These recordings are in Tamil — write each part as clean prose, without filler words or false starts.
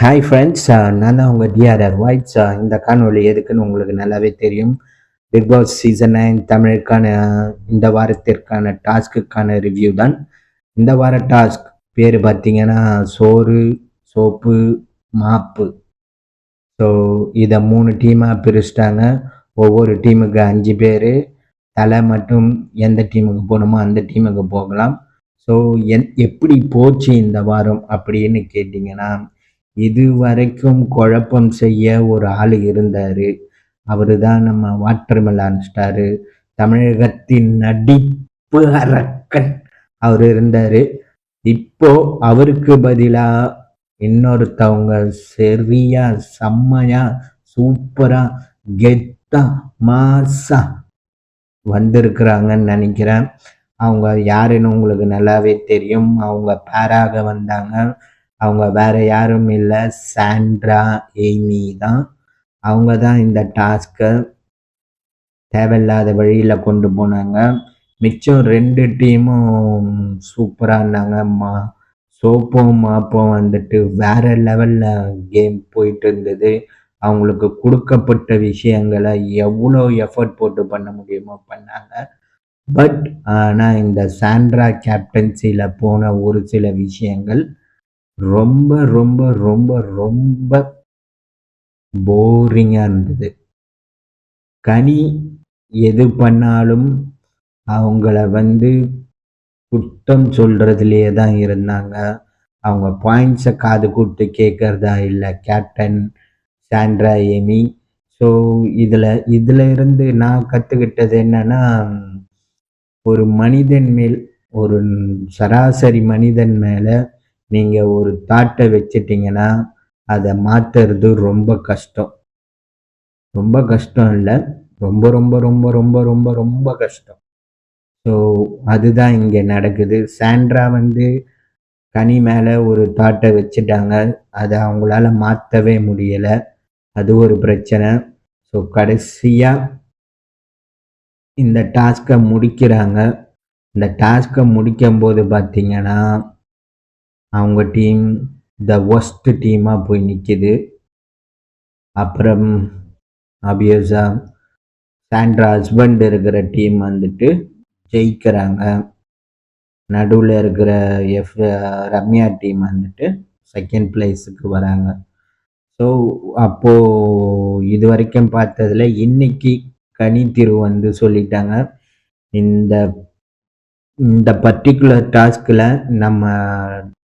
Hi friends. நான் தான் உங்கள் டிஆர்ஆர் வாய்ஸ். இந்த காணொளி எதுக்குன்னு உங்களுக்கு நல்லாவே தெரியும். பிக் பாஸ் சீசன் 9 தமிழுக்கான இந்த வாரத்திற்கான டாஸ்க்குக்கான ரிவ்யூ தான். இந்த வார டாஸ்க் பேர் பார்த்தீங்கன்னா சோறு, சோப்பு, மாப்பு. ஸோ இதை 3 டீமாக பிரிச்சிட்டாங்க. ஒவ்வொரு டீமுக்கு 5 பேர். தலை மட்டும் எந்த டீமுக்கு போகணுமோ அந்த டீமுக்கு போகலாம். ஸோ எப்படி போச்சு இந்த வாரம் அப்படின்னு கேட்டிங்கன்னா, இது வரைக்கும் குழப்பம் செய்ய ஒரு ஆள் இருந்தார். அவர் தான் நம்ம வாட்டர்மெலான் ஸ்டாரு, தமிழகத்தின் நடிப்பு அரக்கன் அவர் இருந்தார். இப்போ அவருக்கு பதிலாக இன்னொருத்தவங்க சரியா செம்மையா சூப்பரா கெத்தா மாசா வந்திருக்கிறாங்கன்னு நினைக்கிறேன். அவங்க யாருன்னு உங்களுக்கு நல்லாவே தெரியும். அவங்க பேராக வந்தாங்க. அவங்க வேற யாரும் இல்லை, சாண்ட்ரா எய்மி தான். அவங்க தான் இந்த டாஸ்கை தேவையில்லாத வழியில் கொண்டு போனாங்க. மிச்சம் 2 டீமும் சூப்பராக இருந்தாங்க. சோப்பும் மாப்பும் வந்துட்டு வேற லெவலில் கேம் போயிட்டு இருந்தது. அவங்களுக்கு கொடுக்கப்பட்ட விஷயங்களை எவ்வளோ எஃபர்ட் போட்டு பண்ண முடியுமோ பண்ணாங்க. பட் ஆனால் இந்த சாண்ட்ரா கேப்டன்சியில் போன ஒரு சில விஷயங்கள் ரொம்ப ரொம்ப ரொம்ப ரொம்ப போரிங்காக இருந்தது. கனி எது பண்ணாலும் அவங்கள குற்றம் சொல்றதுலேயே தான் இருந்தாங்க. அவங்க பாயிண்ட்ஸை காது கொடுத்து கேட்கறதா இல்லை கேப்டன் சாண்ட்ரா எமி. ஸோ இதில் இருந்து நான் கற்றுக்கிட்டது என்னன்னா, ஒரு மனிதன் மேல், ஒரு சராசரி மனிதன் மேலே நீங்கள் ஒரு தாட்டை வச்சிட்டிங்கன்னா அதை மாற்றுறது ரொம்ப கஷ்டம். ரொம்ப கஷ்டம் இல்லை, ரொம்ப ரொம்ப ரொம்ப ரொம்ப ரொம்ப ரொம்ப கஷ்டம். ஸோ அதுதான் இங்கே நடக்குது. சாண்ட்ரா கனி மேலே ஒரு தாட்டை வச்சுட்டாங்க. அதை அவங்களால மாற்றவே முடியலை. அது ஒரு பிரச்சனை. ஸோ கடைசியாக இந்த டாஸ்கை முடிக்கிறாங்க. இந்த டாஸ்கை முடிக்கும்போது பார்த்தீங்கன்னா அவங்க டீம் த ஒஸ்ட் டீமாக போய் நிற்கிது. அப்புறம் ஆப்வியஸா சாண்ட்ரா ஹஸ்பண்ட் இருக்கிற டீம் ஜெயிக்கிறாங்க. நடுவில் இருக்கிற ரம்யா டீம் செகண்ட் பிளேஸுக்கு வராங்க. ஸோ அப்போது இது வரைக்கும் பார்த்ததில் இன்னைக்கு கனி திரு சொல்லிட்டாங்க, இந்த இந்த பர்டிகுலர் டாஸ்கில் நம்ம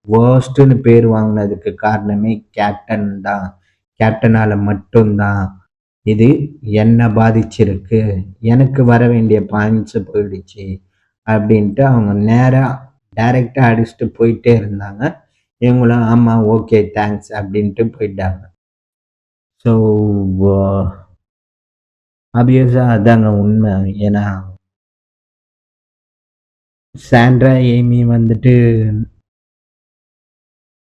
வேர்ஸ்ட்டுன்னு பேர் வாங்கினதுக்கு காரணமே கேப்டன் தான். கேப்டனால் மட்டும்தான் இது என்ன பாதிச்சிருக்கு, எனக்கு வர வேண்டிய பாயிண்ட்ஸு போயிடுச்சு அப்படின்ட்டு அவங்க நேராக டைரெக்டாக அடிச்சுட்டு போயிட்டே இருந்தாங்க. இவங்களும் ஆமாம் ஓகே தேங்க்ஸ் அப்படின்ட்டு போயிட்டாங்க. ஸோ ஆப்வியஸாக அதாங்க உண்மை. ஏன்னா சாண்ட்ரா எய்மி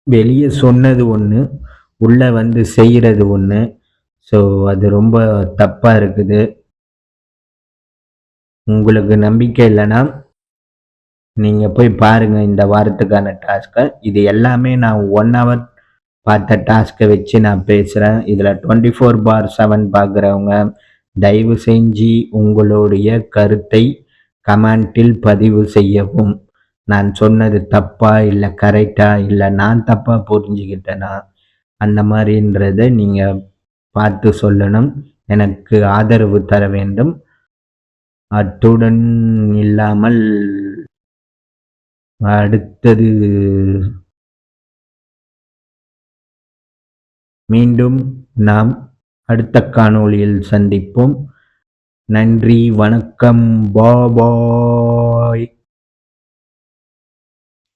வெளியே சொன்னது ஒன்று, உள்ளே செய்கிறது ஒன்று. ஸோ அது ரொம்ப தப்பாக இருக்குது. உங்களுக்கு நம்பிக்கை இல்லைன்னா நீங்கள் போய் பாருங்கள் இந்த வாரத்துக்கான டாஸ்க்கை. இது எல்லாமே நான் 1 hour பார்த்த டாஸ்க்கை வச்சு நான் பேசுகிறேன். இதில் 24/7 பார்க்குறவங்க தயவு செஞ்சு உங்களுடைய கருத்தை கமெண்டில் பதிவு செய்யவும். நான் சொன்னது தப்பா இல்லை கரெக்டா, இல்லை நான் தப்பாக புரிஞ்சுக்கிட்டேனா, அந்த மாதிரின்றதை நீங்கள் பார்த்து சொல்லணும். எனக்கு ஆதரவு தர வேண்டும். அத்துடன் இல்லாமல் அடுத்தது மீண்டும் நாம் அடுத்த காணொளியில் சந்திப்போம். நன்றி, வணக்கம், பாய்.